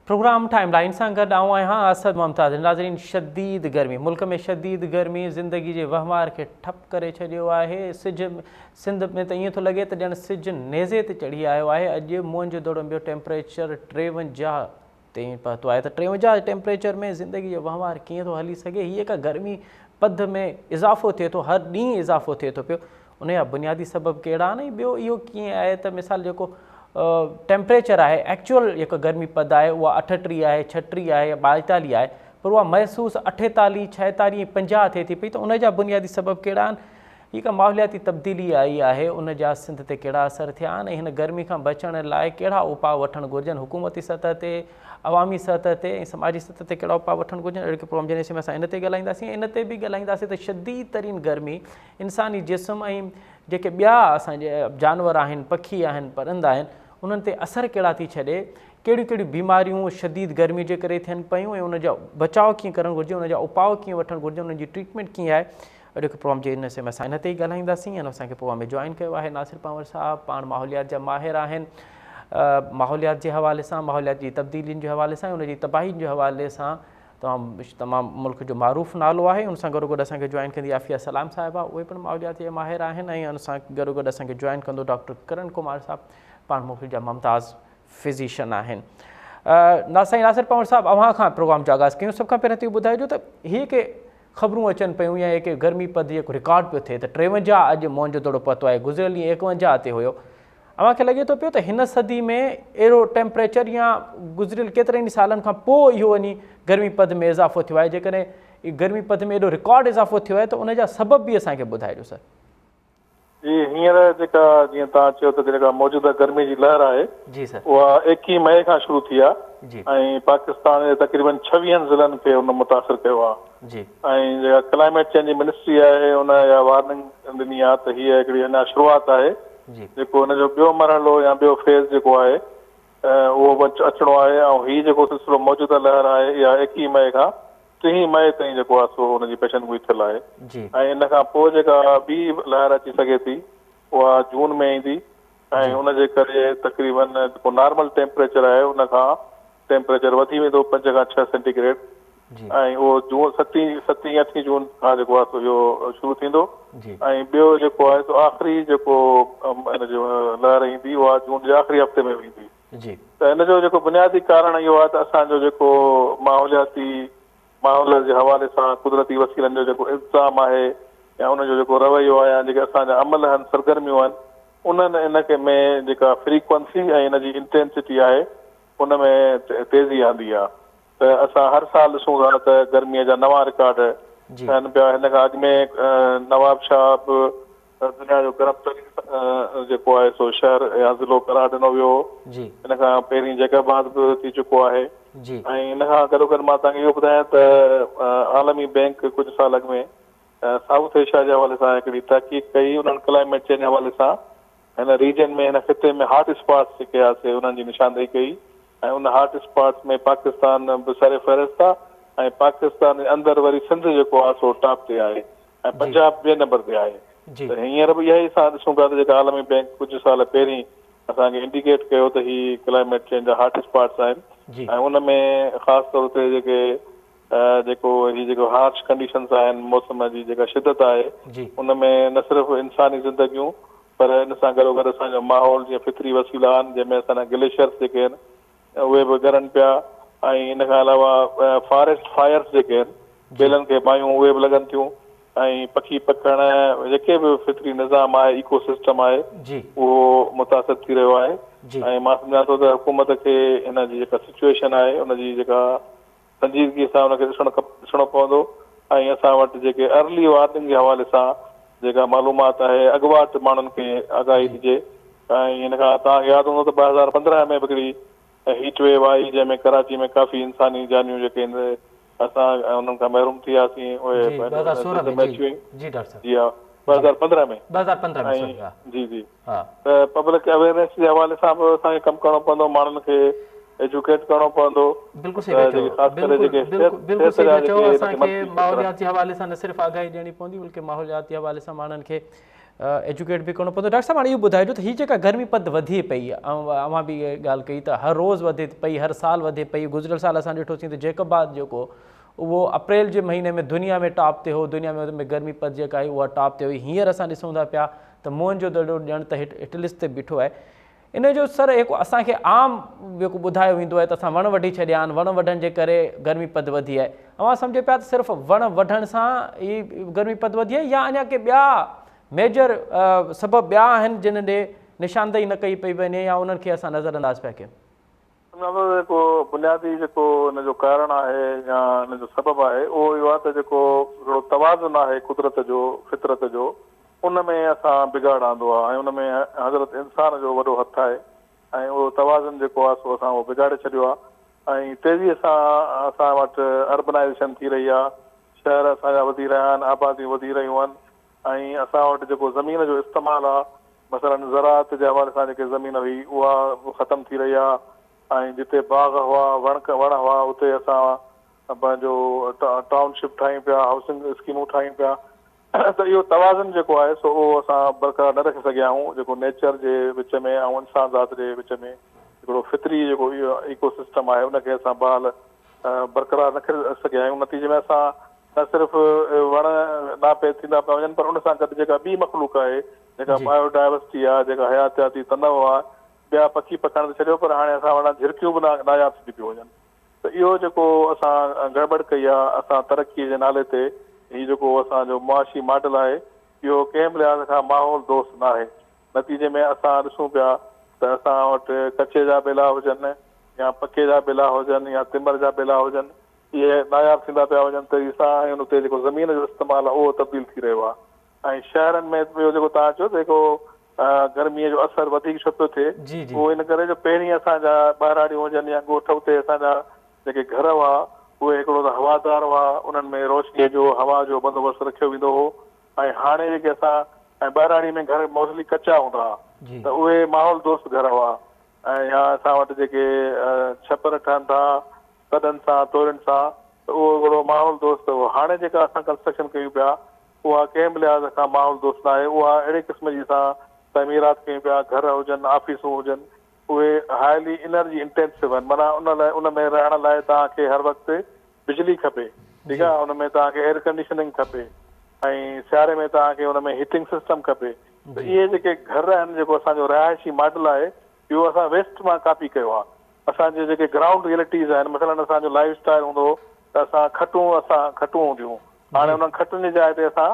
Programme timeline से गड आऊँ असद मुमताज़। नाज़रीन, शदीद गर्मी, मुल्क में शदीद गर्मी ज़िंदगी के वहवार के ठप करे छो है। सिज सिंध में तो इं लगे तो जन सिज नेज़े ते चढ़ी आयो है। अज मुंहिंजो दौड़ो बो टेम्परेचर 53 ते पहुतो है। तो 53 टेम्परेचर में ज़िंदगी जो वहवार किएं तो हली सके। ये का गर्मी पद में इज़ाफ़ो थे तो हर डी इज़ाफ़ो थे तो पियो। उन बुनियादी सबब कड़ा आहिनि। बो यो किएं है तो मिसाल जो टेम्परेचर है एक्चुअल जो गर्मी पद है वह 38 है, 36 है या 42 है, पर वह महसूस 48, 46, 50 थे थी पी। तो उन बुनियादी सबब कड़ा आहिनि। ये का माहौलियाती तब्दीली आई है, उन सिंध ते कड़ा असर थे आहिनि। इन गर्मी का बचण लाइ कड़ा उपाउ वठण घुर्जन, हुकूमती सतह ते, अवामी सतह ते, समाजी सतह ते कड़ा उपाउ वठण घुर्जन। अॼु प्रोग्राम जे में असां इन ते ॻाल्हाईंदासीं। इन ते बि ॻाल्हाईंदासीं त शदीद तरीन गर्मी इंसानी जिस्म ऐं जेके ॿिया असांजे जानवर आहिनि, पखी आहिनि, परिंदा आहिनि, उन्हनि ते असर कड़ा थी छॾे। कहिड़ियूं कहिड़ियूं बीमारियूं शदीद गर्मी जे करे थियनि पियूं ऐं उनजा बचाव कीअं करणु घुरिजे, उनजा उपाउ कीअं वठणु घुरिजे, उनजी ट्रीटमेंट कीअं आहे। अॼु प्रोग्राम जे इन से में असां इन ते ई ॻाल्हाईंदासीं। ऐं असांखे प्रोग्राम में जॉइन कयो आहे नासिर पंवर साहब, पाण माहौलियात जा माहिर आहिनि। माहौलियात जे हवाले सां, माहौलियात जी तब्दीलियुनि जे हवाले सां, उनजी तबाहियुनि जे हवाले सां तमामु मुल्क जो मारूफ़ नालो आहे। उन सां गॾोगॾु असांखे जॉइन कंदी आफ़िया सलाम साहिबा, उहे पिणु माहौलियात जे माहिर आहिनि। ऐं उन सां गॾोगॾु असांखे जॉइन कंदो डॉक्टर करण कुमार साहब, पाण मुल्क जा मुमताज़ फिज़िशियन आहिनि। साईं नासिर पंवर साहब, अव्हां खां प्रोग्राम जो आगाज़ कयूं। सभ खां पहिरियों त इहो ॿुधाइजो त हीअ के ख़बरूं अचनि पियूं या के गर्मी पद जेको रिकॉर्ड पियो थिए त 53 अॼु मुंहिंजो दौड़ो पतो आहे, गुज़िरियल ॾींहुं 51 ते हुयो। अव्हांखे लॻे थो पियो त हिन सदी में अहिड़ो टेम्परेचर या गुज़िरियल केतिरनि सालनि खां पोइ इहो वञी गर्मी पद में इज़ाफ़ो थियो आहे। जेकॾहिं गर्मी पद में एॾो रिकॉर्ड इज़ाफ़ो थियो आहे त उनजा सबब बि असांखे ॿुधाइजो सर। जी, हींअर जेका जीअं तव्हां चयो त जेका मौजूदा गर्मी जी लहर आहे जी सर, उहा 21 मई खां शुरू थी आहे जी ऐं पाकिस्तान जे तक़रीबन 26 ज़िलनि खे उन मुतासिर कयो आहे। जी, ऐं जेका क्लाइमेट चेंज जी मिनिस्ट्री आहे उन या वार्निंग ॾिनी आहे त हीअ हिकिड़ी अञा शुरूआति आहे। जी, जेको हुनजो ॿियो मरहलो या ॿियो फेज़ जेको आहे उहो अचिणो आहे। ऐं हीउ जेको सिलसिलो मौजूदा लहर आहे इहा 21 मई खां 3 मई ताईं जेको आहे सो हुनजी पेशनगोई थियल आहे। जी, ऐं इन खां पोइ जेका ॿी लहर अची सघे थी उहा जून में ईंदी ऐं उनजे करे तक़रीबन जेको नॉर्मल टेम्परेचर आहे उन खां टेम्परेचर वधी वेंदो 5 खां 6 सेंटीग्रेड। जी, ऐं उहो जून 7 8 जून खां जेको आहे सो इहो शुरू थींदो। जी, ऐं ॿियो जेको आहे सो आख़िरी जेको इन जो लहर ईंदी उहा जून जे आख़िरी हफ़्ते में ईंदी। जी, त इन जो जेको बुनियादी कारण इहो आहे त असांजो जेको माहौलियाती माहौल जे हवाले सां कुदरती वसीलनि जो जेको इंतज़ाम आहे या उनजो जेको रवैयो आहे या जेके असांजा अमल आहिनि, सरगर्मियूं आहिनि, उन्हनि इनखे में जेका फ्रीक्वेंसी ऐं इन जी इंटेंसिटी आहे उन में तेज़ी आंदी आहे। त असां हर साल ॾिसूं था त गर्मीअ जा नवां रिकॉर्ड थियनि पिया। हिन खां अॻु में नवाब शाह दुनिया जो गरम तरीन जेको आहे सो शहर या ज़िलो करार ॾिनो वियो हो। हिन खां पहिरीं जैकबाद बि थी चुको आहे। ऐं हिन खां गॾोगॾु मां तव्हांखे इहो ॿुधायां त आलमी बैंक कुझु साल अॻु में साउथ एशिया जे हवाले सां हिकिड़ी तहक़ीक़ कई। उन्हनि क्लाइमेट चेंज जे हवाले सां हिन रीजन में हिन ख़िते में हॉट स्पॉट्स जेके आहे उन्हनि जी निशानदेही कई। ऐं उन हॉट स्पॉट्स में पाकिस्तान बि सर फ़हरिस्त आहे ऐं पाकिस्तान जे अंदरि वरी सिंध जेको आहे सो टॉप ते आहे ऐं पंजाब ॿिए नंबर ते आहे। त हींअर बि इहा ई असां ॾिसूं पिया त जेका आलमी बैंक कुझु साल पहिरीं असांखे इंडिकेट कयो त हीअ क्लाइमेट चेंज जा हॉट स्पॉट्स आहिनि। ऐं उन में ख़ासि तौर ते जेको हार्श कंडीशन्स आहिनि, मौसम जी जेका शिदत आहे उन में न सिर्फ़ु इंसानी ज़िंदगियूं पर इन सां गॾोगॾु असांजो माहौल जीअं फितरी वसीला आहिनि जंहिंमें असांजा ग्लेशियर्स जेके आहिनि उहे बि ॻरनि पिया। ऐं इन खां अलावा फॉरेस्ट फायर्स जेके आहिनि बेलनि खे बाहियूं उहे बि लॻनि थियूं। ऐं पखी पखण जेके बि फितरी निज़ाम आहे, इको सिस्टम आहे, उहो मुतासिर थी रहियो आहे। ऐं मां सम्झां थो त हुकूमत खे हिन जी जेका सिचुएशन आहे उनजी जेका संजीदगी सां हुनखे ॾिसणो पवंदो। ऐं असां वटि जेके अर्ली वार्निंग जे हवाले सां जेका मालूमात आहे अॻुवाट माण्हुनि खे आगाही ॾिजे। ऐं हिन खां तव्हांखे यादि हूंदो त 2015 में बि हिकिड़ी हीट वेव आई जंहिंमें कराची में काफ़ी इंसानी जानियूं जेके आहिनि असां उन्हनि खां महरूम थी वियासीं। उहे जी हा 2015 में जी जी। त पब्लिक अवेयरनेस जे हवाले सां बि असांखे कमु करणो पवंदो, माण्हुनि खे एजुकेट करणो पवंदो। माहौलियात जे हवाले सां न सिर्फ़ु आगाही ॾियणी पवंदी बल्कि माहौलियात जे हवाले सां माण्हुनि खे एजुकेट भी करिणो पवंदो। डॉक्टर साहब हाणे इहो ॿुधाइजो त हीअ जेका गर्मी पद वधी पई आहे, अवां बि इहा ॻाल्हि कई त हर रोज़ु वधे पई, हर साल वधे पई। गुज़िरियल साल असां ॾिठोसीं त जेकबाद जेको उहो अप्रैल जे महीने में दुनिया में टॉप ते हो, दुनिया में गर्मी पद जेका आहे उहा टॉप ते हुई। हींअर असां ॾिसूं था पिया त मुंहं जो दड़ो ॼण त हिटलिस ते बीठो आहे। इन जो सर हिकु असांखे आम जेको ॿुधायो वेंदो आहे त असां वण वढी छॾिया आहिनि, वण वढण जे करे गर्मी पद वधी आहे। अवां सम्झो पिया त सिर्फ़ु वण वढण सां ई गर्मी पद वधी आहे, या अञा के ॿिया मेजर सबब ॿिया आहिनि जिन ॾे निशानदेही न कई पई वञे या उन्हनि खे असां नज़रअंदाज़ पिया कयूं? जेको बुनियादी जेको हिन जो कारण आहे या हिन जो सबबु आहे उहो इहो आहे त जेको हिकिड़ो तवाज़ुन आहे कुदरत जो, फितरत जो, उन में असां बिगाड़ आंदो आहे ऐं उन में हज़रत इंसान जो वॾो हथु आहे ऐं उहो तवाज़ुन जेको आहे सो असां उहो बिगाड़े छॾियो आहे। ऐं तेज़ीअ सां असां वटि अर्बनाइज़ेशन थी रही आहे, शहर असांजा वधी रहिया आहिनि, आबादियूं वधी रहियूं आहिनि ऐं असां वटि जेको ज़मीन जो इस्तेमालु आहे, मसइलन ज़राअत जे हवाले सां जेके ज़मीन हुई उहा ख़तमु थी रही आहे ऐं जिते बाग़ हुआ, वण हुआ, उते असां पंहिंजो टाउनशिप ठाहियूं पिया, हाउसिंग स्कीमूं ठाहियूं पिया। त इहो तवाज़ुन जेको आहे सो उहो असां बरक़रार न रखे सघिया आहियूं, जेको नेचर जे विच में ऐं इंसान ज़ात जे विच में हिकिड़ो फितरी जेको इहो इकोसिस्टम आहे उनखे असां बहाल बरक़रार न करे सघिया आहियूं। नतीजे में असां न सिर्फ़ु वण नापे थींदा पिया वञनि, पर उन सां गॾु जेका ॿी मख़लूक आहे, जेका बायोडाइवर्सिटी आहे, जेका हयातियाती तनव आहे, ॿिया पखी पखण ते छॾियो, पर हाणे असां वण झिरकियूं बि नायाब थी पियूं वञनि। त इहो जेको असां गड़बड़ कई आहे असां तरक़ीअ जे नाले ते, हीउ जेको असांजो मुआशी मॉडल आहे इहो कंहिं बि लिहाज़ खां माहौल दोस्त न आहे। नतीजे में असां ॾिसूं पिया त असां वटि कचे जा बेला हुजनि या पके जा बेला हुजनि या तिमर जा बेला हुजनि, इहे नायाब थींदा पिया वञनि तेज़ी सां ऐं उन ते जेको ज़मीन जो इस्तेमालु आहे उहो तब्दील थी रहियो आहे। ऐं शहरनि में ॿियो जेको तव्हां चयो जेको गर्मीअ जो असरु वधीक छो पियो थिए, उहो इन करे जो पहिरीं असांजा ॿाहिराड़ियूं हुजनि या ॻोठ उते असांजा जेके घर हुआ उहे हिकिड़ो त हवादार हुआ, उन्हनि में रोशनीअ जो हवा जो बंदोबस्तु रखियो वेंदो हो। ऐं हाणे जेके असां ऐं ॿाहिराड़ी में घर मोस्टली कचा हूंदा हुआ त उहे माहौल दोस्त घर हुआ। ऐं या असां वटि जेके छपर ठहनि था कॾनि सां तोरनि सां, त उहो हिकिड़ो माहौल दोस्त हो। हाणे जेका असां कंस्ट्रक्शन कयूं पिया उहा कंहिं बि लिहाज़ खां माहौल दोस्त न आहे, उहा अहिड़े क़िस्म जी असां तमीरात कयूं पिया, घर हुजनि, ऑफिसूं हुजनि, उहे हाईली एनर्जी इंटेंसिव आहिनि। माना उन में रहण लाइ तव्हांखे हर वक़्तु बिजली खपे, ठीकु आहे, उन में तव्हांखे एयर कंडीशनिंग खपे ऐं सियारे में तव्हांखे हुन में हीटिंग सिस्टम खपे। त इहे जेके घर आहिनि, जेको असांजो रहायशी मॉडल आहे, इहो असां वेस्ट मां कॉपी कयो आहे। असांजे जेके ग्राउंड रियलिटीज़ आहिनि, मसइलन असांजो लाइफ स्टाइल हूंदो त असां खटूं हूंदियूं, हाणे उन्हनि खटुनि जी जाइ ते असां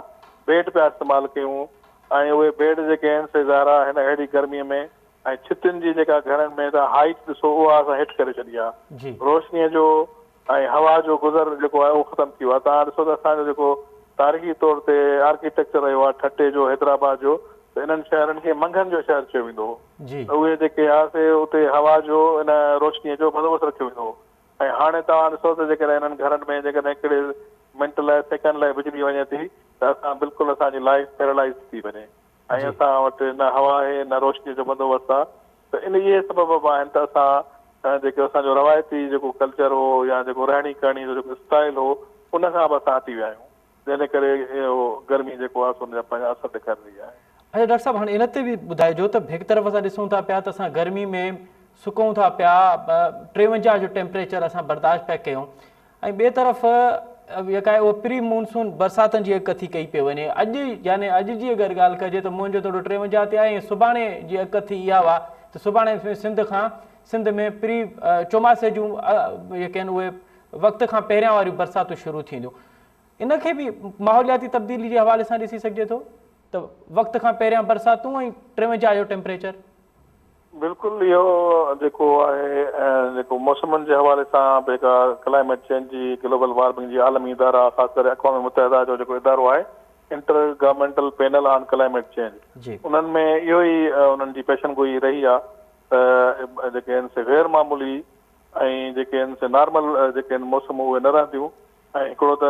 बेड पिया इस्तेमालु कयूं ऐं उहे बेड जेके आहिनि से ज़ारा हिन अहिड़ी गर्मीअ में ऐं छितियुनि जी जेका घरनि में त हाइट ॾिसो उहा असां हेठि करे छॾी आहे। रोशनीअ जो ऐं हवा जो गुज़र जेको आहे उहो ख़तमु थी वियो आहे। तव्हां ॾिसो त असांजो जेको तारीख़ी तौर ते आर्किटेक्चर रहियो आहे ठटे जो, हैदराबाद जो, त इन्हनि शहरनि खे मंगनि जो शहर चयो वेंदो हो। त उहे जेके आहे से उते हवा जो इन रोशनीअ जो बंदोबस्तु रखियो वेंदो हो। ऐं हाणे तव्हां ॾिसो त जेकॾहिं हिननि घरनि में जेकॾहिं हिकिड़े मिंट लाइ सेकेंड लाइ बिजली वञे थी त असां बिल्कुलु असांजी लाइफ पैरालाइज़ थी वञे ऐं असां वटि न हवा आहे न रोशनीअ जो बंदोबस्तु आहे। त इन इहे सबब आहिनि त असां जेको असांजो रवायती जेको कल्चर हो या जेको रहणी करणी जो जेको स्टाइल हो उन खां बि असां हटी विया आहियूं, जंहिंजे करे इहो गर्मी जेको आहे उनजा पंहिंजा असर ॾेखारे रही आहे। अच्छा डॉक्टर साहब, हाणे इन ते बि ॿुधाइजो त हिकु तरफ़ असां ॾिसूं था पिया त असां गर्मी में सुकूं था पिया, 53 जो टेम्परेचर असां बर्दाश्त पिया कयूं, ऐं ॿिए तरफ़ जेका आहे उहो प्री मानसून बरसातनि जी अक थी कई पई वञे। अॼु यानी अॼु जी अगरि ॻाल्हि कजे त मुंहिंजो थोरो 53 ते आहे ऐं सुभाणे जी अक थी इहा हुआ त सुभाणे सिंध में प्री चोमासे जूं जेके आहिनि उहे वक़्त खां पहिरियां वारियूं बरसातूं शुरू थींदियूं। इनखे बि माहौलियाती तब्दीली जे हवाले सां ॾिसी सघिजे थो त वक़्त खां पहिरियां बरसातूं ऐं 53 जो टेम्परेचर। बिल्कुलु इहो जेको आहे जेको मौसमनि जे हवाले सां जेका क्लाइमेट चेंज जी ग्लोबल वार्मिंग जी आलमी इदारा, ख़ासि करे अक़वाम मुतहिदा जो जेको इदारो आहे inter governmental panel on climate change, उन्हनि में इहो ई उन्हनि जी पेशन गोई रही आहे त जेके आहिनि से गैर मामूली ऐं जेके आहिनि से नॉर्मल जेके आहिनि मौसम उहे न रहंदियूं ऐं हिकिड़ो त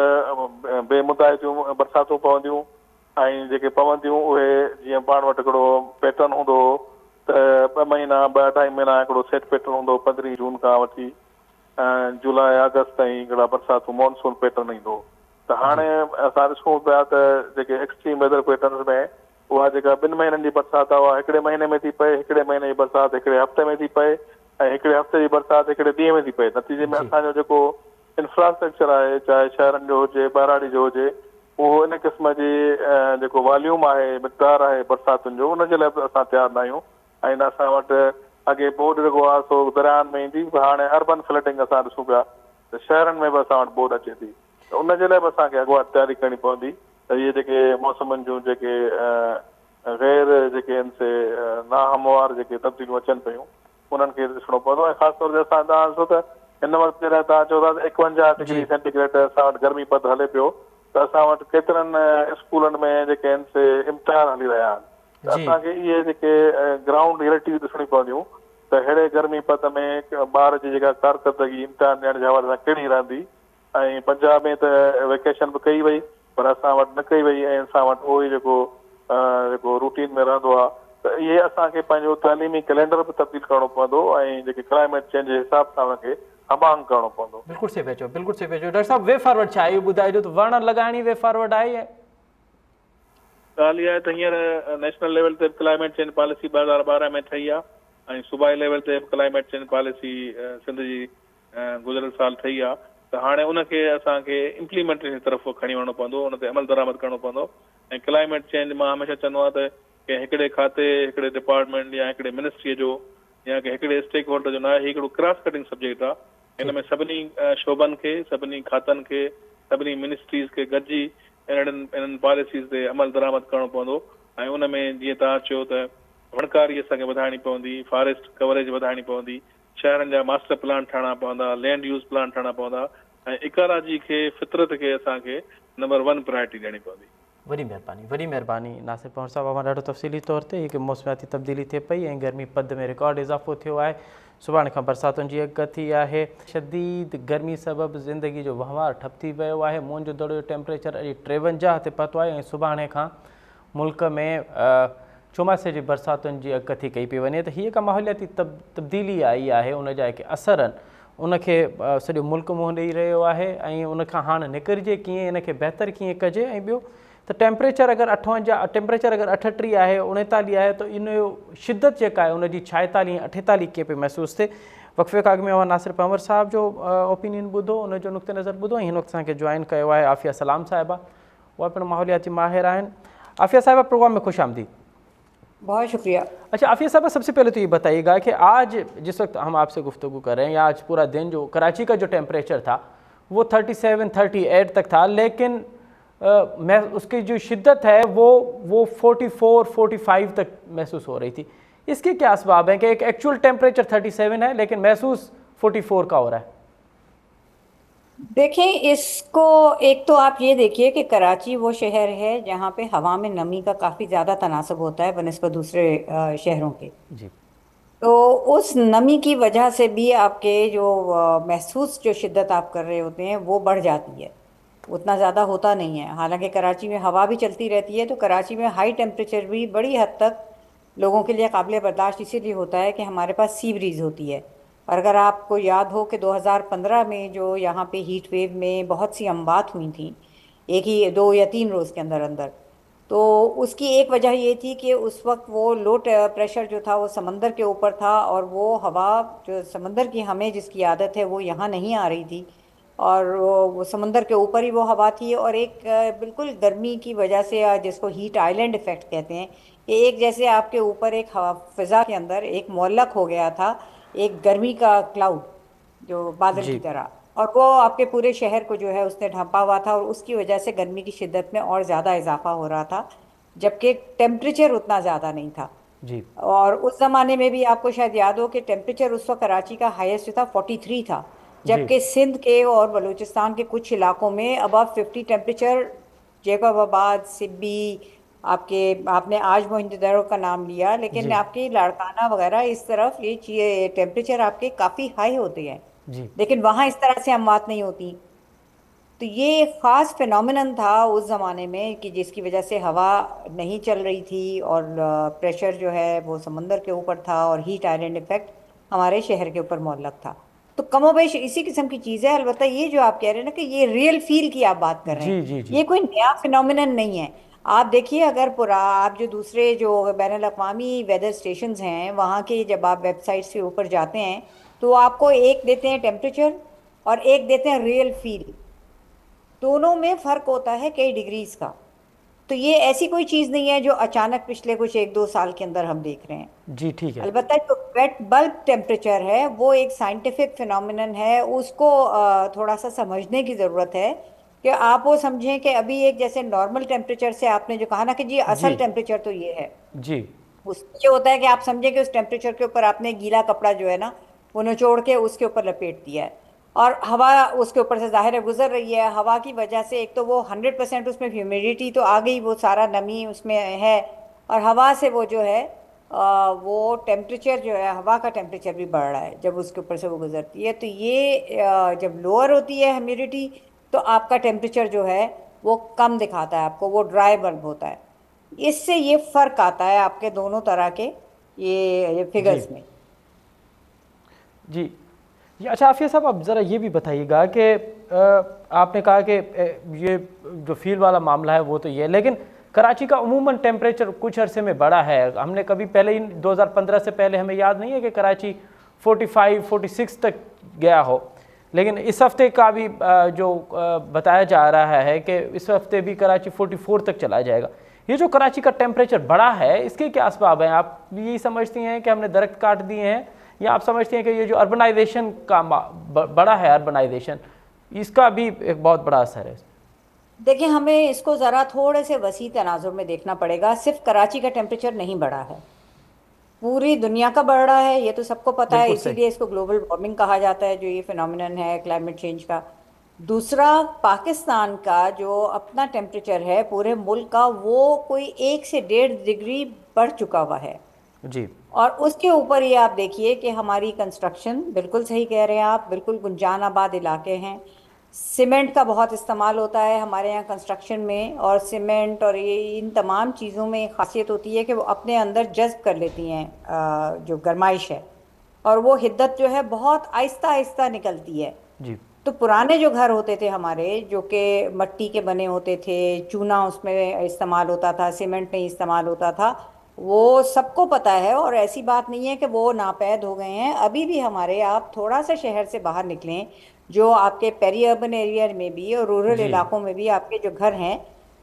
बेमुदाइदियूं बरसातूं पवंदियूं ऐं जेके पवंदियूं उहे जीअं पाण वटि हिकिड़ो पैटर्न हूंदो हो त 2 महीना 2-2.5 महीना हिकिड़ो सेट पैटर्न हूंदो, 15 जून खां वठी जुलाई अगस्त ताईं हिकिड़ा बरसातूं मॉनसून पैटर्न ईंदो। त हाणे असां ॾिसूं पिया त जेके एक्सट्रीम वेदर पैटर्न्स में उहा जेका 2 महीननि जी बरसाति आहे उहा हिकिड़े महीने में थी पए, हिकिड़े महीने जी बरसाति हिकिड़े हफ़्ते में थी पए ऐं हिकिड़े हफ़्ते जी बरसाति हिकिड़े ॾींहं में थी पए। नतीजे में असांजो जेको इंफ्रास्ट्रक्चर आहे, चाहे शहरनि जो हुजे ॿाहिराड़ी जो हुजे, उहो इन क़िस्म जी जेको वॉल्यूम आहे, मिक़दार आहे बरसातुनि जो, उनजे लाइ बि असां तयारु न आहियूं। ऐं असां वटि अॻे बोर्ड जेको आहे सो दरियाहनि में ईंदी, हाणे अर्बन फ्लडिंग असां ॾिसूं पिया त शहरनि में बि असां वटि बोर्ड अचे थी, त उनजे लाइ बि असांखे अॻुवाट तयारी करणी पवंदी त इहे जेके मौसमनि जूं जेके गैर जेके आहिनि से नाहमवार जेके तब्दीलियूं अचनि पियूं उन्हनि खे ॾिसणो पवंदो। ऐं ख़ासि तौर ते असां तव्हां ॾिसो त हिन वक़्तु जॾहिं तव्हां चओ था 51 डिग्री सेंटीग्रेड असां वटि गर्मी पद हले पियो, त असां वटि केतिरनि स्कूलनि में जेके आहिनि से इम्तिहान हली रहिया आहिनि, त असांखे इहे जेके ग्राउंड रियलिटी ॾिसणी पवंदियूं त अहिड़े गर्मी पद में ॿार जी जेका कारकर्दगी इम्तिहान ॾियण जे हवाले सां कहिड़ी रहंदी। ऐं पंजाब में त वेकेशन बि कई वई पर असां वटि न कई वई ऐं असां वटि उहो ई जेको रूटीन में रहंदो आहे, त इहे असांखे पंहिंजो तइलीमी कैलेंडर बि तब्दील करणो पवंदो ऐं जेके क्लाइमेट चेंज जे हिसाब सां हुनखे हमांग करणो पवंदो। बिल्कुलु सही पिया चओ, बिल्कुलु सही पिया चओ। डॉक्टर साहब वे फॉरवर्ड छा आहे इहो ॿुधाइजो, त वण लॻाइणी वे फॉरवर्ड आहे? ॻाल्हि इहा आहे त हींअर नेशनल लेवल ते क्लाइमेट चेंज पॉलिसी 2012 में ठही आहे ऐं सूबाई लेवल ते क्लाइमेट चेंज पॉलिसी सिंध जी गुज़िरियल साल ठही आहे, त हाणे उनखे असांखे इम्प्लीमेंटेशन जी तरफ़ खणी वञिणो पवंदो, उन ते अमल दरामद करणो पवंदो। ऐं क्लाइमेट चेंज मां हमेशह चवंदो आहियां त की हिकिड़े खाते, हिकिड़े डिपार्टमेंट या हिकिड़े मिनिस्ट्रीअ जो या की हिकिड़े स्टेक होल्डर जो न आहे, हिकिड़ो क्रॉस कटिंग सब्जेक्ट आहे। हिन में सभिनी शोबनि खे, सभिनी खातनि खे, सभिनी मिनिस्ट्रीज़ खे गॾिजी इन्हनि पॉलिसीज़ ते अमल दरामद करणो पवंदो। ऐं उन में जीअं तव्हां चयो त वणकारी असांखे वधाइणी पवंदी, फॉरेस्ट कवरेज वधाइणी पवंदी, शहरनि जा मास्टर प्लान ठाहिणा पवंदा, लैंड यूज़ प्लान ठाहिणा पवंदा ऐं इकोलॉजी खे, फितरत खे असांखे नंबर 1 प्रायोरिटी ॾियणी पवंदी। वॾी महिरबानी नासिर पवण साहब, मां ॾाढो तफ़सीली तौर ते हिकु मौसमियाती तब्दीली थिए पई ऐं गर्मी पद में रिकॉर्ड इज़ाफ़ो थियो आहे। सुभाणे खां बरसातुनि जी अॻु थी आहे। शदीद गर्मी सबबि ज़िंदगी जो वहिंवार ठप थी वियो आहे। मुंहिंज जो दड़ो टेम्परेचर अॼु 53 ते पहुतो आहे ऐं सुभाणे खां मुल्क में चोमासे जी बरसातुनि जी अॻु थी कई पई वञे। त हीअ का माहौलियाती तब्दीली आई आहे, उन जा जेके असर आहिनि उनखे सॼो मुल्क मुंहुं ॾेई रहियो आहे ऐं उनखां हाणे निकिरिजे कीअं, इनखे बहितर कीअं कजे। ऐं ॿियो त टेम्परेचर अगरि 38 आहे, 39 आहे, त इन जो शिदत जेका आहे उनजी 46 48 कीअं पई महसूसु थिए। वक़फ़े खां अॻु में नासिर पंवर साहब जो ओपिनियन ॿुधो, उनजो नुक़्ते नज़र ॿुधो ऐं हिन वक़्तु असांखे जॉइन कयो आहे आफ़िया सलाम साहिबा, उहा पिणु माहौलियाती माहिर आहिनि। आफ़िया साहिबा, प्रोग्राम में खुश आमदीद। बहुत शुक्रिया। अच्छा आफ़िया साहबा, सबसे पहले तो ये बताइएगा कि आज जिस वक्त हम आपसे गुफ्तगू कर रहे हैं या आज पूरा दिन जो कराची का जो टेम्परेचर था वो 37 38 तक था, लेकिन मैं उसकी जो शिद्दत है वो 44 45 तक महसूस हो रही थी। इसके क्या असबाब हैं कि एक एक्चुअल टेम्परेचर 37 है लेकिन महसूस 44 का हो रहा है? देखें, इसको एक तो आप ये देखिए कि कराची वो शहर है जहाँ पे हवा में नमी का काफ़ी ज़्यादा तनासब होता है बनिस्बत दूसरे शहरों के। जी। तो उस नमी की वजह से भी आपके जो महसूस जो शिद्दत आप कर रहे होते हैं वो बढ़ जाती है, उतना ज़्यादा होता नहीं है। हालांकि कराची में हवा भी चलती रहती है, तो कराची में हाई टेम्परेचर भी बड़ी हद तक लोगों के लिए काबिल बर्दाश्त इसीलिए होता है कि हमारे पास सी ब्रीज होती है। और अगर आपको याद हो कि 2015 में जो यहाँ पे हीट वेव में बहुत सी अमवात हुई थी, एक ही 2 या 3 रोज़ के अंदर अंदर, तो उसकी एक वजह ये थी कि उस वक्त वो लो प्रेशर जो था वो समंदर के ऊपर था और वो हवा जो समंदर की हमें जिसकी आदत है वो यहाँ नहीं आ रही थी और वो समंदर के ऊपर ही वो हवा थी। और एक बिल्कुल गर्मी की वजह से, जिसको हीट आइलैंड इफेक्ट कहते हैं, कि एक जैसे आपके ऊपर एक फिज़ा के अंदर एक मुअल्लक हो गया था एक गर्मी का क्लाउड जो बादल की तरह, और वो आपके पूरे शहर को जो है उसने ढंपा हुआ था और उसकी वजह से गर्मी की शिद्दत में और ज़्यादा इजाफा हो रहा था, जबकि टेम्परेचर उतना ज़्यादा नहीं था। जी। और उस ज़माने में भी आपको शायद याद हो कि टेम्परेचर उस वक्त कराची का हाईएस्ट था 43 था, जबकि सिंध के और बलूचिस्तान के कुछ इलाकों में अबव 50 टेम्परेचर, जैकबाबाद, सिब्बी, आपने आज मोइंदरो का नाम लिया, लेकिन आपकी लाड़काना वगैरह इस तरफ ये टेम्परेचर आपके काफ़ी हाई होते हैं, लेकिन वहाँ इस तरह से अमवात नहीं होती। तो ये एक ख़ास फिनोमिनन था उस ज़माने में कि जिसकी वजह से हवा नहीं चल रही थी और प्रेशर जो है वो समंदर के ऊपर था और हीट आइलैंड इफेक्ट हमारे शहर के ऊपर मुअल्लक था। तो कमोबेश इसी किस्म की चीज़ है। अलबत्ता ये जो आप कह रहे हैं ना कि ये रियल फील की आप बात कर रहे हैं, ये कोई नया फिनोमिनन नहीं है। आप देखिए, अगर पूरा आप जो दूसरे जो बैनुल अक़वामी वेदर स्टेशंस हैं वहाँ के जब आप वेबसाइट्स के ऊपर जाते हैं तो आपको एक देते हैं टेम्परेचर और एक देते हैं रियल फील। दोनों में फर्क होता है कई डिग्रीज का। तो ये ऐसी कोई चीज़ नहीं है जो अचानक पिछले कुछ 1-2 साल के अंदर हम देख रहे हैं। जी ठीक है। अलबत्ता जो वेट बल्ब टेम्परेचर है वो एक साइंटिफिक फिनोमिनन है, उसको थोड़ा सा समझने की ज़रूरत है कि आप वो समझें कि अभी एक जैसे नॉर्मल टेम्परेचर से आपने जो कहा ना कि जी जी असल टेम्परेचर तो ये है, जी उसमें ये होता है कि आप समझें कि उस टेम्परेचर के ऊपर आपने गीला कपड़ा जो है ना वो निचोड़ के उसके ऊपर लपेट दिया है और हवा उसके ऊपर से जाहिर है गुजर रही है। हवा की वजह से एक तो वो 100% उसमें ह्यूमिडिटी तो आ गई, वो सारा नमी उसमें है, और हवा से वो जो है वो टेम्परेचर जो है हवा का टेम्परेचर भी बढ़ रहा है जब उसके ऊपर से वो गुजरती है। तो ये जब लोअर होती है ह्यूमिडिटी तो आपका टेम्परेचर जो है वो कम दिखाता है आपको, वो ड्राई बल्ब होता है। इससे ये फर्क आता है आपके दोनों तरह के ये जी फिगर्स में। जी जी। अच्छा आफिया साहब, आप ज़रा ये भी बताइएगा कि आपने कहा कि ये जो फील वाला मामला है वो तो ये है, लेकिन कराची का अमूमन टेम्परेचर कुछ अरसे में बढ़ा है। हमने कभी पहले ही 2015 से पहले हमें याद नहीं है कि कराची 45-46 तक गया हो, लेकिन इस हफ्ते का भी जो बताया जा रहा है कि इस हफ्ते भी कराची 44 तक चला जाएगा। ये जो कराची का टेम्परेचर बढ़ा है इसके क्या असबाब हैं? आप यही समझती हैं कि हमने दरख्त काट दिए हैं, या आप समझती हैं कि ये जो अर्बनाइजेशन का बड़ा है, अर्बनाइजेशन, इसका भी एक बहुत बड़ा असर है? देखिए, हमें इसको ज़रा थोड़े से वसी तनाजुर में देखना पड़ेगा। सिर्फ कराची का टेम्परेचर नहीं बढ़ा है, पूरी दुनिया का बढ़ रहा है, ये तो सबको पता है। बिल्कुल सही। इसीलिए इसको ग्लोबल वार्मिंग कहा जाता है, जो ये फिनोमिनन है क्लाइमेट चेंज का। दूसरा, पाकिस्तान का जो अपना टेम्परेचर है पूरे मुल्क का, वो कोई 1 से 1.5 डिग्री बढ़ चुका हुआ है। जी और उसके ऊपर ये आप देखिए कि हमारी कंस्ट्रक्शन, बिल्कुल सही कह रहे हैं आप, बिल्कुल गुंजान आबाद इलाके हैं, सीमेंट का बहुत इस्तेमाल होता है हमारे यहाँ कंस्ट्रक्शन में, और सीमेंट और ये इन तमाम चीज़ों में एक खासियत होती है कि वो अपने अंदर जज्ब कर लेती हैं जो गर्माइश है, और वो हिद्दत जो है बहुत आहिस्ता आहिस्ता निकलती है। जी तो पुराने जो घर होते थे हमारे, जो कि मिट्टी के बने होते थे, चूना उसमें इस्तेमाल होता था, सीमेंट नहीं इस्तेमाल होता था, वो सबको पता है। और ऐसी बात नहीं है कि वो नापैद हो गए हैं, अभी भी हमारे, आप थोड़ा सा शहर से बाहर निकलें, जो आपके पेरी अर्बन एरिया में भी और रूरल जी इलाकों में भी आपके जो घर हैं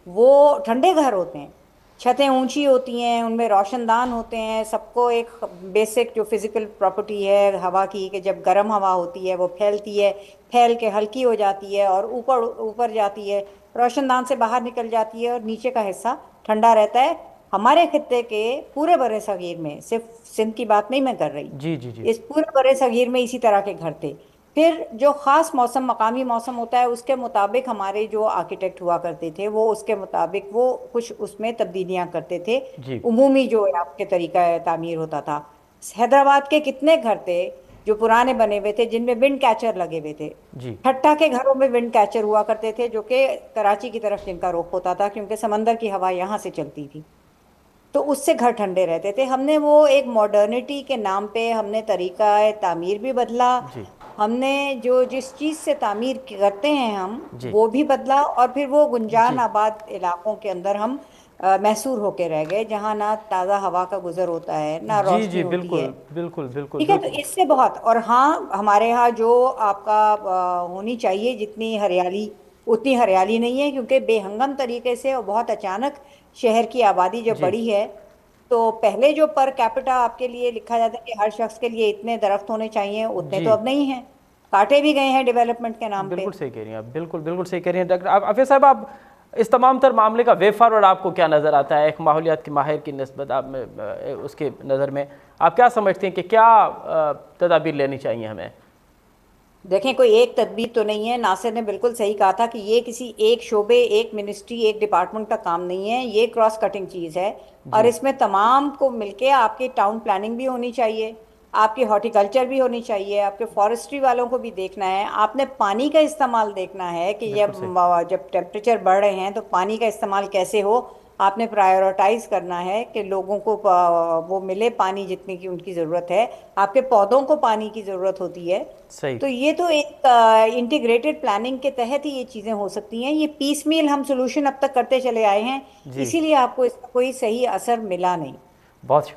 वो ठंडे घर होते हैं। छतें ऊंची होती हैं, उनमें रोशनदान होते हैं। सबको एक बेसिक जो फिजिकल प्रॉपर्टी है हवा की, कि जब गर्म हवा होती है वो फैलती है, फैल के हल्की हो जाती है और ऊपर ऊपर जाती है, रोशनदान से बाहर निकल जाती है और नीचे का हिस्सा ठंडा रहता है। हमारे खित्ते के पूरे बड़े सगीर में, सिर्फ सिंध की बात नहीं मैं कर रही, जी जी जी इस पूरे बड़े सगीर में इसी तरह के घर थे। फिर जो ख़ास मौसम, मकामी मौसम होता है, उसके मुताबिक हमारे जो आर्किटेक्ट हुआ करते थे वो उसके मुताबिक वो कुछ उसमें तब्दीलियां करते थे। जी उमूमी जो है आपके तरीका तामीर होता था। हैदराबाद के कितने घर थे जो पुराने बने हुए थे जिनमें विंड कैचर लगे हुए थे। जी ठट्टा के घरों में विंड कैचर हुआ करते थे, जो कि कराची की तरफ जिनका रुख होता था, क्योंकि समंदर की हवा यहाँ से चलती थी, तो उससे घर ठंडे रहते थे। हमने वो एक मॉडर्निटी के नाम पे हमने तरीका तामीर भी बदला, जी हमने जो जिस चीज़ से तामीर करते हैं हम जी वो भी बदला, और फिर वो गुंजान जी आबाद इलाकों के अंदर हम मैसूर होके रह गए, जहाँ ना ताज़ा हवा का गुजर होता है ना जी रोशनी जी। होती है। बिल्कुल बिल्कुल बिल्कुल ठीक है, तो बिल्कुल। इससे बहुत, और हाँ हमारे यहाँ जो आपका होनी चाहिए जितनी हरियाली, उतनी हरियाली नहीं है, क्योंकि बेहंगम तरीके से और बहुत अचानक शहर की आबादी जब जी बढ़ी है। तो पहले जो पर कैपिटा आपके लिए लिखा जाता है कि हर शख्स के लिए इतने दरख्त होने चाहिए, उतने जी तो अब नहीं हैं, काटे भी गए हैं डेवलपमेंट के नाम पे। बिल्कुल सही कह रही हैं आप, बिल्कुल बिल्कुल सही कह रही हैं डॉक्टर आफिया साहब। आप इस तमाम तर मामले का वे फॉरवर्ड आपको क्या नज़र आता है, एक माहौलियात की माहिर की निस्बत आप में, उसके नज़र में आप क्या समझते हैं कि क्या तदाबीर लेनी चाहिए हमें? देखें, कोई एक तदबीर तो नहीं है। नासिर ने बिल्कुल सही कहा था कि ये किसी एक शोबे, एक मिनिस्ट्री, एक डिपार्टमेंट का काम नहीं है, ये क्रॉस कटिंग चीज़ है। और जी इसमें तमाम को मिलके आपकी टाउन प्लानिंग भी होनी चाहिए, आपकी हॉर्टिकल्चर भी होनी चाहिए, आपके फॉरेस्ट्री वालों को भी देखना है, आपने पानी का इस्तेमाल देखना है कि बिल्कुल जब सही। जब टेम्परेचर बढ़ रहे हैं तो पानी का इस्तेमाल कैसे हो, आपने प्रायोरिटाइज करना है कि लोगों को वो मिले पानी जितने की उनकी ज़रूरत है। आपके पौधों को पानी की ज़रूरत होती है। सही। तो ये तो एक इंटीग्रेटेड प्लानिंग के तहत ही ये चीज़ें हो सकती हैं। ये पीसमील हम सोल्यूशन अब तक करते चले आए हैं, जी, इसीलिए आपको इसका कोई सही असर मिला नहीं। बहुत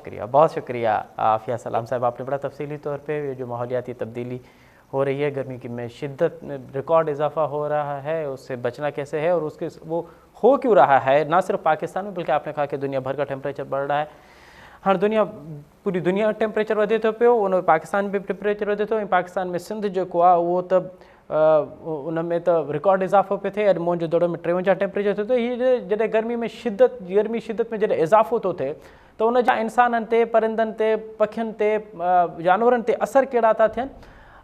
शुक्रिया आफिया सलाम साहब, आपने बड़ा तफसीली तौर पे ये जो माहौलियाती तब्दीली हो रही है, गर्मी की में शिद्दत में रिकॉर्ड इजाफा हो रहा है, उससे बचना कैसे है और उसके वो हो क्यों रहा है, ना सिर्फ पाकिस्तान में बल्कि आपने कहा कि दुनिया भर का टेम्परेचर बढ़ रहा है। हाँ, पूरी दुनिया टेम्परेचर वधे थो पियो, उन पाकिस्तान में टेम्परेचर वधे थो। पाकिस्तान में सिंध जो आहे उहो त उनमें तो रिकॉर्ड इजाफो पे थे। अॼु मोहन जोदड़ो में 53 टेम्परेचर थियो। तो ये जॾहिं गर्मी शिद्दत में जॾहिं इजाफो थो थिए तो उन जा इंसाननि ते, परिंदनि ते, पखियुनि ते, जानवरनि ते असर कहिड़ा था थियनि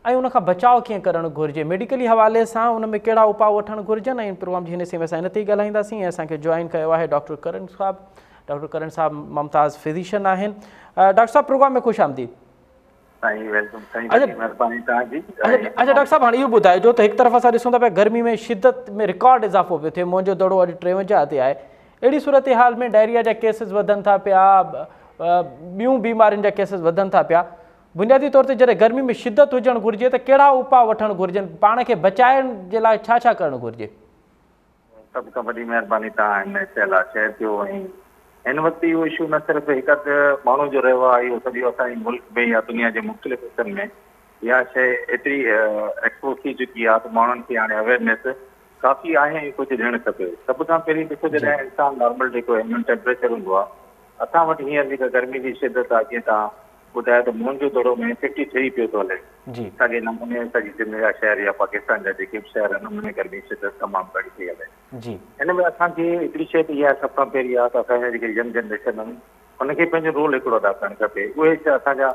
ऐं उन खां बचाव कीअं करणु घुरिजे, मेडिकली हवाले सां उन में कहिड़ा उपाउ वठणु घुरिजनि। ऐं प्रोग्राम जी हिन में असां इन ते ई ॻाल्हाईंदासीं। ऐं असांखे जॉइन कयो आहे डॉक्टर करण साहब। डॉक्टर करण साहब मुमताज़ फिजिशियन आहिनि। डॉक्टर साहब, प्रोग्राम में ख़ुशि आमदीद। अच्छा डॉक्टर साहब, हाणे इहो ॿुधाइजो त हिकु तरफ़ असां ॾिसूं था पिया गर्मी में शिद्दत में रिकॉर्ड इज़ाफ़ो पियो थिए। मुंहिंजो दड़ो अॼु 53 ते आहे। अहिड़ी सूरत हाल में डायरिया जा केसिस वधनि था पिया, ॿियूं बीमारियुनि जा केसिस वधनि था पिया। बुनियादी तौर ते जॾहिं गर्मी में शिद्दत हुजणु घुरिजे त कहिड़ा उपाउ वठणु घुरिजनि, पाण खे बचाइण जे लाइ छा छा करणु घुरिजे? सभ खां वॾी महिरबानी तव्हां हिन चयल आहे चए पियो। ऐं हिन वक़्तु इहो इशू न सिर्फ़ु हिकु अधु माण्हू जो रहियो आहे, इहो सॼो असांजे मुल्क में या दुनिया जे मुख़्तलिफ़ हिस्सनि में इहा शइ एतिरी एक्सपोज़ थी चुकी आहे त माण्हुनि खे हाणे अवेयरनेस काफ़ी आहे ऐं कुझु ॾियणु खपे। सभ खां पहिरीं ॾिसो, जॾहिं इंसानु नॉर्मल जेको ह्यूमन टेम्परेचर हूंदो आहे, असां वटि हींअर जेका गर्मी जी शिदत आहे, जीअं तव्हां ॿुधायो त मुंहिंजो दड़ो में 53 पियो थो हले। साॻे नमूने सॼी सिंध जा शहर या पाकिस्तान जा जेके बि शहर आहिनि उन में गर्मी शिदत तमामु घणी थी हले। हिन में असांखे हिकिड़ी शइ त इहा सभ खां पहिरीं आहे त असांजा जेके यंग जनरेशन आहिनि उनखे पंहिंजो रोल हिकिड़ो अदा करणु खपे। उहे असांजा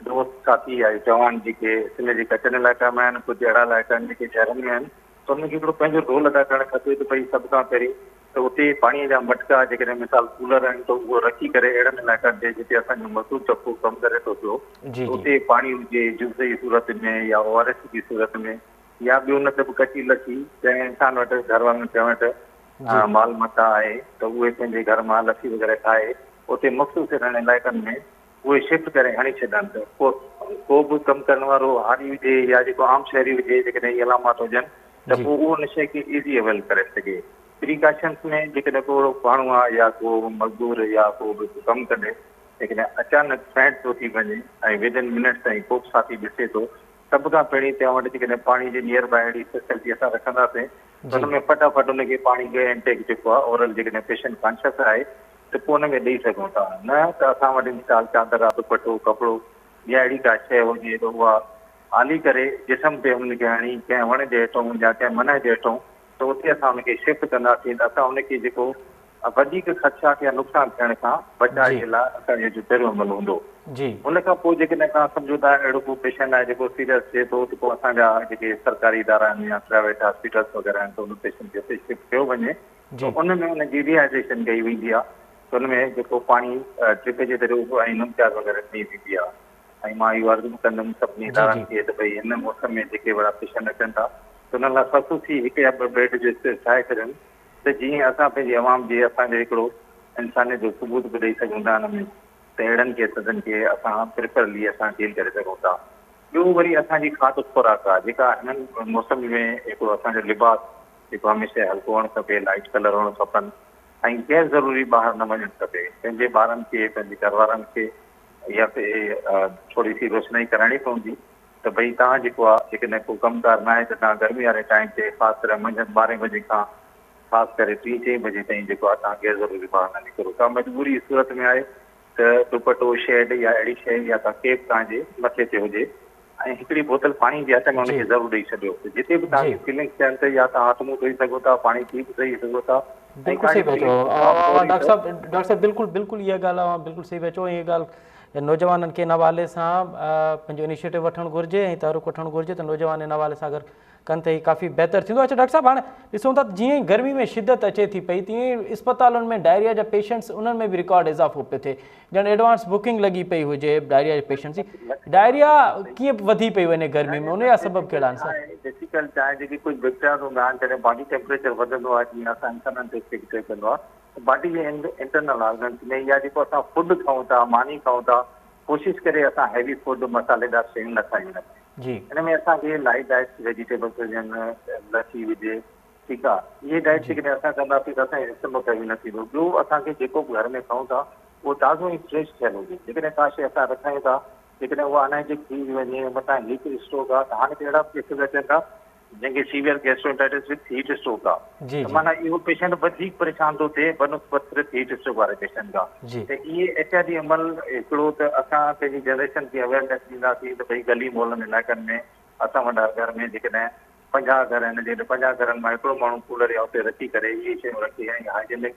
दोस्त साथी या जवान जेके सिंध जे कचनि इलाइक़ा में आहिनि, कुझु अहिड़ा इलाइक़ा आहिनि जेके शहरनि में आहिनि, त उनखे हिकिड़ो पंहिंजो रोल अदा करणु खपे। त भई सभ खां पहिरीं त उते पाणीअ जा मटका जेकॾहिं मिसाल कूलर आहिनि त उहो रखी करे अहिड़नि इलाइक़नि ते जिते असांजो मज़दूर तबको कमु करे थो पियो, उते पाणी हुजे जूस जी सूरत में या ORS जी सूरत में या ॿियो न त बि कची लसी कंहिं इंसान वटि घर वारनि कंहिं वटि माल मता आहे त उहे पंहिंजे घर मां लसी वग़ैरह ठाहे उते मख़सूस अहिड़नि इलाइक़नि में उहे शिफ्ट करे हणी छॾनि। त को बि कमु करण वारो हारी हुजे या जेको आम शहरी हुजे, जेकॾहिं इहे अलामत हुजनि त पोइ उहो उन शइ खे ईज़ी अवेल करे सघे। प्रिकॉशन्स में जेकॾहिं को माण्हू आहे या को मज़दूर या को बि कमु कंदे जेकॾहिं अचानक फैंट थो थी वञे ऐं विदिन मिनट्स ताईं को बि साथी ॾिसे थो, सभ खां पहिरीं तव्हां वटि जेकॾहिं पाणी जे नियर बाय अहिड़ी फैसिलिटी असां रखंदासीं त हुन में फटाफट हुनखे पाणी जो इंटेक जेको आहे ओरल जेकॾहिं पेशेंट कॉन्शियस आहे त पोइ हुन में ॾेई सघूं था। न त असां वटि मिसाल चादर आहे, दुपटो, कपिड़ो या अहिड़ी का शइ हुजे त उहा हाली करे जिस्म ते हुनखे हणी कंहिं वण जे हेठों या कंहिं मन जे हेठों त उते असां हुनखे शिफ्ट कंदासीं त असां हुनखे जेको वधीक ख़दशात या नुक़सानु थियण खां बचाइण जे लाइ असांजो जो पहिरियों अमल हूंदो। उन खां पोइ जेकॾहिं तव्हां सम्झो था अहिड़ो को पेशेंट आहे जेको सीरियस थिए थो त पोइ असांजा जेके सरकारी इदारा आहिनि या प्राइवेट हॉस्पिटल्स वग़ैरह आहिनि त उन पेशेंट खे उते शिफ्ट कयो वञे त उन में हुनजी रिहाइड्रेशन कई वेंदी आहे। त हुन में जेको पाणी ट्रिप जे ज़रिए ऐं नमचार वग़ैरह ॾेई वेंदी आहे। ऐं मां इहो अर्ज़ु कंदुमि सभिनी इदारनि खे त भई हिन मौसम में जेके वड़ा पेशेंट अचनि था त हुन लाइ ख़ुसूसी हिकु या ॿ बेड जो ठाहे छॾनि त जीअं असां पंहिंजी आवाम जे असांजो हिकिड़ो इंसानियत जो सबूत बि ॾेई सघूं था हुन में त अहिड़नि केसनि खे असां प्रिफरली असां डील करे सघूं था। ॿियो वरी असांजी खाध खुराक आहे जेका हिननि मौसम में हिकिड़ो असांजो लिबास जेको हमेशह हल्को हुअणु खपे, लाइट कलर हुअणु खपनि ऐं गैर ज़रूरी ॿाहिरि न वञणु खपे। पंहिंजे ॿारनि खे, पंहिंजे घर वारनि खे या थोरी सी रोशनाई कराइणी पवंदी त भई तव्हां जेको आहे जेकॾहिं को कमकार न आहे त तव्हां गर्मी वारे टाइम ते ख़ासि करे मंझंदि 12 बजे खां ख़ासि करे 3-4 बजे ताईं जेको आहे तव्हां गैर ज़रूरी ॿाहिरि न निकिरो। तव्हां मजबूरी सूरत में आहे त दुपटो, शेड या अहिड़ी शइ या तव्हां केप तव्हांजे मथे ते हुजे ऐं हिकिड़ी बोतल पाणी जी हथ में हुनखे ज़रूरु ॾेई छॾियो। जिते बि तव्हांखे फीलिंग्स थियनि त या तव्हां हथ मुंहुं धोई सघो था, पाणी पी बि सही सघो था। बिल्कुलु सही पिया चओ डॉक्टर साहब, बिल्कुलु इहा ॻाल्हि आहे, बिल्कुलु सही पिया चओ। इहा ॻाल्हि नौजवाननि खे इन हवाले सां पंहिंजो इनिशिएटिव वठणु घुरिजे ऐं तहरुक वठणु घुरिजे त नौजवान इन हवाले सां अगरि कनि त काफ़ी बहितरु थींदो। अच्छा डॉक्टर साहब, हाणे ॾिसूं था जीअं ई गर्मी में शिद्दत अचे थी पई तीअं ई इस्पतालुनि में डायरिया जा पेशेंट्स उन्हनि में बि रिकॉर्ड इज़ाफ़ो पियो थिए। ॼण एडवांस बुकिंग लॻी पई हुजे डायरिया जे पेशेंट्स जी। डायरिया कीअं वधी पई वञे गर्मी में, उनजा सबब कहिड़ा आहिनि सर? बेसिकल चाहे जेके कुझु बैक्टीरिया हूंदा आहिनि, जॾहिं बॉडी टेम्परेचर वधंदो आहे जीअं असां इंसाननि ते इफेक्ट कंदो आहे बॉडी जे इंटरनल ऑर्गन्स में या जेको असां फूड खाऊं था, मानी खाऊं था, कोशिशि करे असां हैवी फूड मसालेदार शयूं न खायूं। जी हिन में असांखे लाइट डाइट वेजिटेबल्स हुजनि, लसी हुजे, ठीकु आहे। इहे डाइट जेकॾहिं असां कंदासीं त असांखे स्टमक हैवी न थींदो। ॿियो असांखे जेको घर में खाऊं था उहो ताज़ो ऐं फ्रेश थियल हुजे। जेकॾहिं का शइ असां रखायूं था, जेकॾहिं उहा अनहाइजीनिक थी वञे, मथां हीट स्ट्रोक आहे, त हाणे अहिड़ा केसिस अचनि था जंहिंखे सीवियर गैस्ट्रोएंटाइटिस विथ हीट स्ट्रोक आहे। जी त माना इहो पेशेंट वधीक परेशान थो थिए बनस्पत सिर्फ़ु हीट स्ट्रोक वारे पेशेंट खां। जी त इहे एहतियाती अमल हिकिड़ो त असां पंहिंजी जनरेशन खे अवेयरनेस ॾींदासीं त भई गली मोहल्लनि इलाइक़नि में असां वॾा घर में जेकॾहिं 50 घर आहिनि, जेकॾहिं 50 घरनि मां हिकिड़ो माण्हू कूलर या उते रखी करे इहे शयूं रखी ऐं हाइजेनिक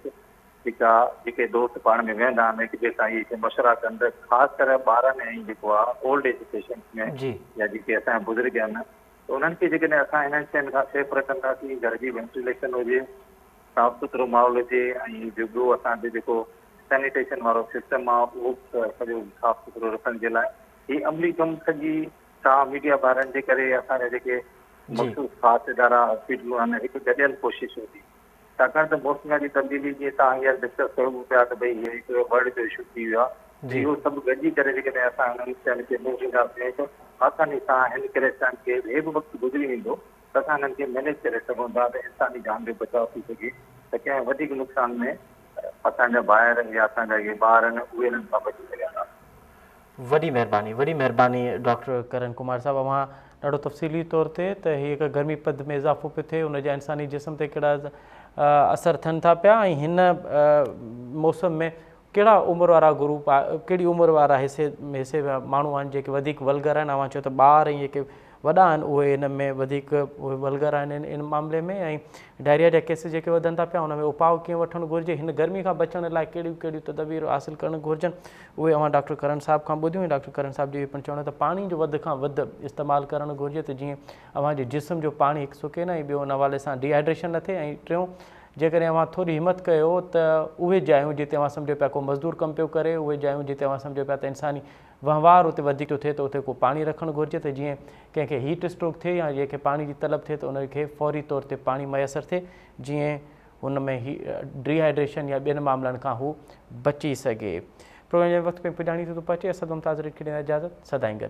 ठीकु आहे, जेके दोस्त पाण में वेहंदा आहिनि हिक ॿिए सां इहे मशवरा कनि त ख़ासि करे ॿारनि ऐं जेको आहे ओल्ड एज पेशेंट्स में जी या जेके असांजा बुज़ुर्ग आहिनि त उन्हनि खे जेकॾहिं असां हिननि शयुनि खां सेफ रखंदासीं, घर जी वेंटिलेशन हुजे, साफ़ सुथिरो माहौल हुजे ऐं ॿियो असांजो जेको सैनिटेशन वारो सिस्टम आहे उहो सॼो साफ़ सुथिरो रखण जे लाइ हीअ अमली कमु सॼी तव्हां मीडिया वारनि जे करे असांजा जेके मख़सूस ख़ासि इदारा हॉस्पिटलूं आहिनि हिकु गॾियल कोशिशि हूंदी। छाकाणि त मौसमी तब्दीली जीअं तव्हां हींअर डिस्कस कयूं पिया त भई हीअ हिकु वर्ल्ड जो इशू थी वियो आहे। इहो सभु गॾिजी करे जेकॾहिं असां हुननि शयुनि खे मुंहुं ॾींदासीं त आसानी सां हिन करे असांखे खे बि वक़्तु गुज़री वेंदो त असां हिननि खे मैनेज करे सघूं था त इंसानी जान जो बचाव थी सघे त कंहिं वधीक नुक़सान में असांजा ॿाहिरि या असांजा इहे ॿार आहिनि उहे हिननि खां बची सघंदा। वॾी महिरबानी डॉक्टर करण कुमार साहब, अवां ॾाढो तफ़सीली तौर ते त हीअ हिकु गर्मी पद में इज़ाफ़ो पियो थिए, उनजा इंसानी जिस्म ते कहिड़ा असर थियनि था पिया ऐं हिन मौसम में कहिड़ा उमिरि वारा ग्रुप आहे, कहिड़ी उमिरि वारा हिसे माण्हू आहिनि जेके वधीक वल्गर आहिनि। अवां चयो त ॿार ऐं जेके वॾा आहिनि उहे हिन में वधीक उहे वल्गर आहिनि इन मामले में, ऐं डायरिया जा केस जेके वधनि था पिया उन में उपाउ कीअं वठणु घुरिजे, हिन गर्मी खां बचण लाइ कहिड़ियूं कहिड़ियूं तदबीर हासिलु करणु घुरिजनि, उहे अवां डॉक्टर करण साहब खां ॿुधियूं। ऐं डॉक्टर करण साहब जो इहो पिणु चवणु त पाणी जो वधि खां वधि इस्तेमालु करणु घुरिजे त जीअं अव्हांजे जिस्म जो पाणी हिकु सुके न, ऐं ॿियो उन हवाले सां डिहाइड्रेशन न थिए। ऐं टियों, जेकॾहिं अवां थोरी हिमत कयो त उहे जायूं जिते अवां सम्झो पिया को मज़दूर कमु पियो करे, उहे जायूं जिते अवां सम्झो पिया त इंसानी वहिंवार उते वधीक थो थिए त उते को पाणी रखणु घुरिजे त जीअं कंहिंखे हीट स्ट्रोक थिए या जंहिंखे पाणी जी तलब थिए त उनखे फौरी तौर ते पाणी मुयसरु थिए, जीअं हुन में डिहाइड्रेशन या ॿियनि मामलनि खां हू बची सघे। प्रोग्राम जे वक़्त में पुॼाणी थो पहुचे, असद मुमताज़ खे ॾियण इजाज़त, सदाईं गॾु।